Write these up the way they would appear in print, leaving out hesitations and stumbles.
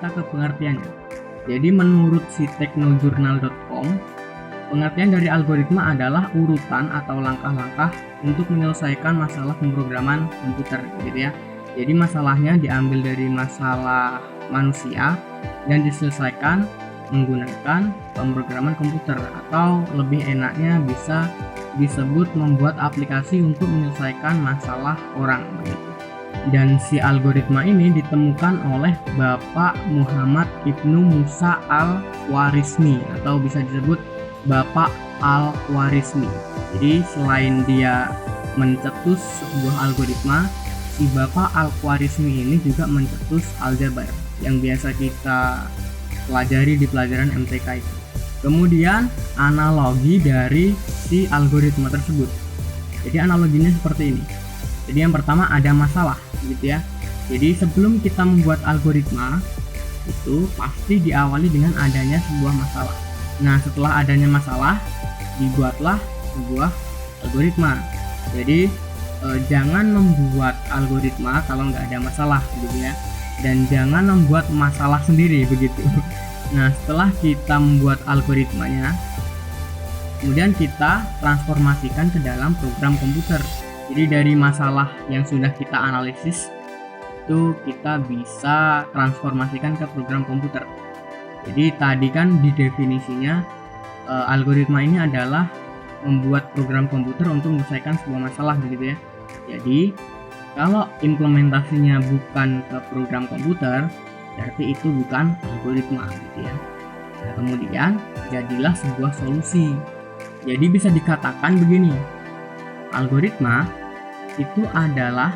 kita ke pengertiannya. Jadi menurut si technojournal.com, pengertian dari algoritma adalah urutan atau langkah-langkah untuk menyelesaikan masalah pemrograman komputer gitu ya. Jadi masalahnya diambil dari masalah manusia dan diselesaikan menggunakan pemrograman komputer, atau lebih enaknya bisa disebut membuat aplikasi untuk menyelesaikan masalah orang begitu. Dan si algoritma ini ditemukan oleh Bapak Muhammad Ibnu Musa Al-Khwarizmi, atau bisa disebut Bapak Al-Khwarizmi. Jadi selain dia mencetus sebuah algoritma, si Bapak Al-Khwarizmi ini juga mencetus aljabar yang biasa kita pelajari di pelajaran MTK itu. Kemudian analogi dari si algoritma tersebut. Jadi analoginya seperti ini. Jadi yang pertama ada masalah gitu ya. Jadi sebelum kita membuat algoritma itu pasti diawali dengan adanya sebuah masalah. Nah, setelah adanya masalah dibuatlah sebuah algoritma. Jadi jangan membuat algoritma kalau nggak ada masalah gitu ya. Dan jangan membuat masalah sendiri begitu. Nah, setelah kita membuat algoritmanya, kemudian kita transformasikan ke dalam program komputer. Jadi dari masalah yang sudah kita analisis itu kita bisa transformasikan ke program komputer. Jadi tadi kan di definisinya algoritma ini adalah membuat program komputer untuk menyelesaikan sebuah masalah begitu ya. Jadi kalau implementasinya bukan ke program komputer, berarti itu bukan algoritma gitu ya. Nah, kemudian jadilah sebuah solusi. Jadi bisa dikatakan begini, algoritma itu adalah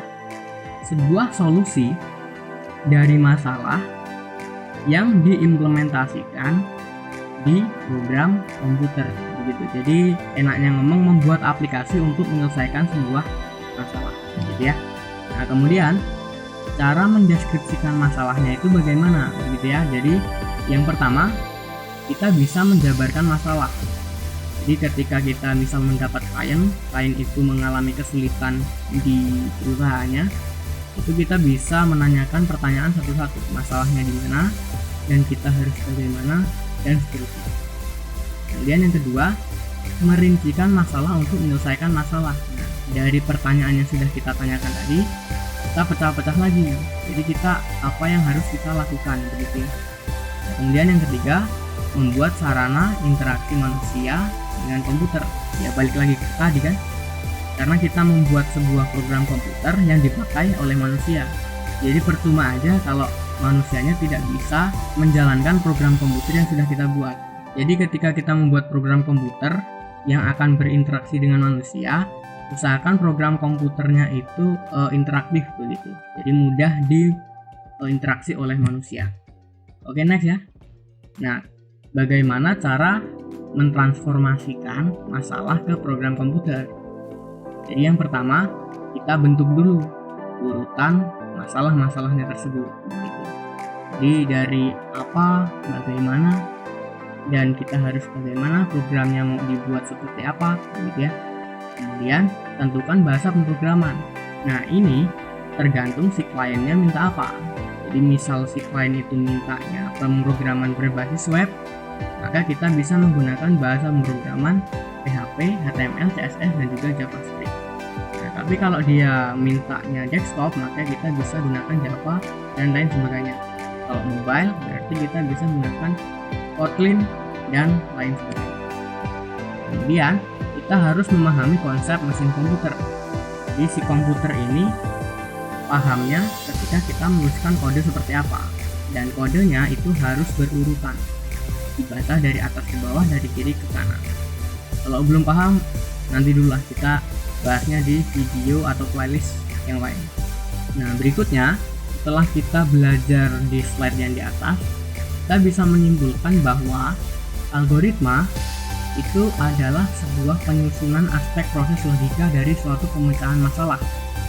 sebuah solusi dari masalah yang diimplementasikan di program komputer begitu. Jadi enaknya ngomong membuat aplikasi untuk menyelesaikan sebuah masalah gitu ya. Nah, kemudian cara mendeskripsikan masalahnya itu bagaimana gitu ya. Jadi yang pertama, kita bisa menjabarkan masalah. Jadi ketika kita misal mendapat klien itu mengalami kesulitan di perusahaannya, itu kita bisa menanyakan pertanyaan satu-satu, masalahnya di mana dan kita harus bagaimana dan seterusnya. Kemudian yang kedua, merincikan masalah untuk menyelesaikan masalah. Nah, dari pertanyaan yang sudah kita tanyakan tadi, kita pecah-pecah lagi. Jadi kita apa yang harus kita lakukan begitu ya. Kemudian yang ketiga, membuat sarana interaksi manusia dengan komputer. Ya balik lagi ke tadi kan, karena kita membuat sebuah program komputer yang dipakai oleh manusia. Jadi percuma aja kalau manusianya tidak bisa menjalankan program komputer yang sudah kita buat. Jadi ketika kita membuat program komputer yang akan berinteraksi dengan manusia, usahakan program komputernya itu interaktif begitu. Jadi mudah diinteraksi oleh manusia. Oke, next ya. Nah, bagaimana cara mentransformasikan masalah ke program komputer? Jadi yang pertama, kita bentuk dulu urutan masalah-masalahnya tersebut gitu. Jadi dari apa, bagaimana, dan kita harus bagaimana, programnya mau dibuat seperti apa gitu ya. Kemudian tentukan bahasa pemrograman. Nah, ini tergantung si kliennya minta apa. Jadi misal si klien itu mintanya pemrograman berbasis web, maka kita bisa menggunakan bahasa pemrograman PHP, HTML, CSS, dan juga JavaScript. Nah, tapi kalau dia mintanya desktop, maka kita bisa gunakan Java dan lain sebagainya. Kalau mobile, berarti kita bisa menggunakan Kotlin dan lain sebagainya. Kemudian kita harus memahami konsep mesin komputer. Jadi si komputer ini pahamnya ketika kita menuliskan kode seperti apa, dan kodenya itu harus berurutan, dibaca dari atas ke bawah, dari kiri ke kanan. Kalau belum paham, nanti dulu lah, kita bahasnya di video atau playlist yang lain. Nah, berikutnya setelah kita belajar di slide yang di atas, kita bisa menyimpulkan bahwa algoritma itu adalah sebuah penyusunan aspek proses logika dari suatu pemecahan masalah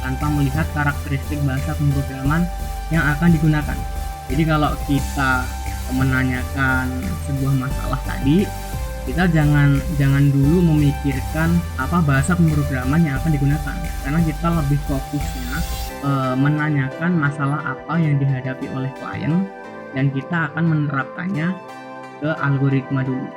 tanpa melihat karakteristik bahasa pemrograman yang akan digunakan. Jadi kalau kita menanyakan sebuah masalah tadi, kita jangan dulu memikirkan apa bahasa pemrograman yang akan digunakan, karena kita lebih fokusnya menanyakan masalah apa yang dihadapi oleh klien dan kita akan menerapkannya ke algoritma dulu.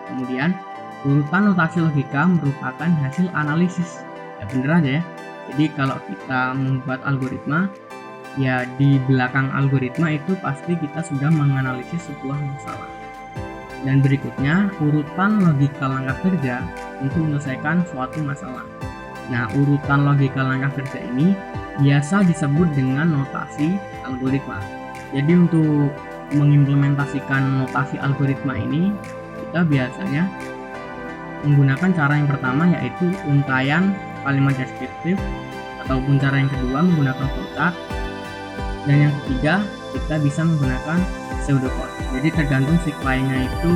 Kemudian urutan notasi logika merupakan hasil analisis. Ya bener aja ya. Jadi kalau kita membuat algoritma, ya di belakang algoritma itu pasti kita sudah menganalisis sebuah masalah. Dan berikutnya urutan logika langkah kerja untuk menyelesaikan suatu masalah. Nah, urutan logika langkah kerja ini biasa disebut dengan notasi algoritma. Jadi untuk mengimplementasikan notasi algoritma ini, kita biasanya menggunakan cara yang pertama, yaitu untaian kalimat deskriptif, ataupun cara yang kedua menggunakan flowchart, dan yang ketiga kita bisa menggunakan pseudocode. Jadi tergantung si kliennya itu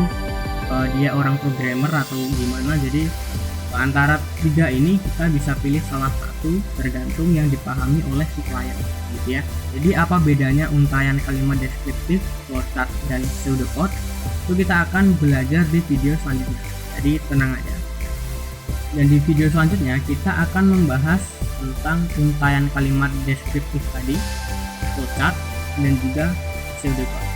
dia orang programmer atau gimana. Jadi antara tiga ini kita bisa pilih salah satu tergantung yang dipahami oleh si klien gitu ya. Jadi apa bedanya untaian kalimat deskriptif, flowchart, dan pseudocode itu kita akan belajar di video selanjutnya. Jadi tenang aja. Dan di video selanjutnya kita akan membahas tentang untaian kalimat deskriptif tadi, flowchart, dan juga pseudocode.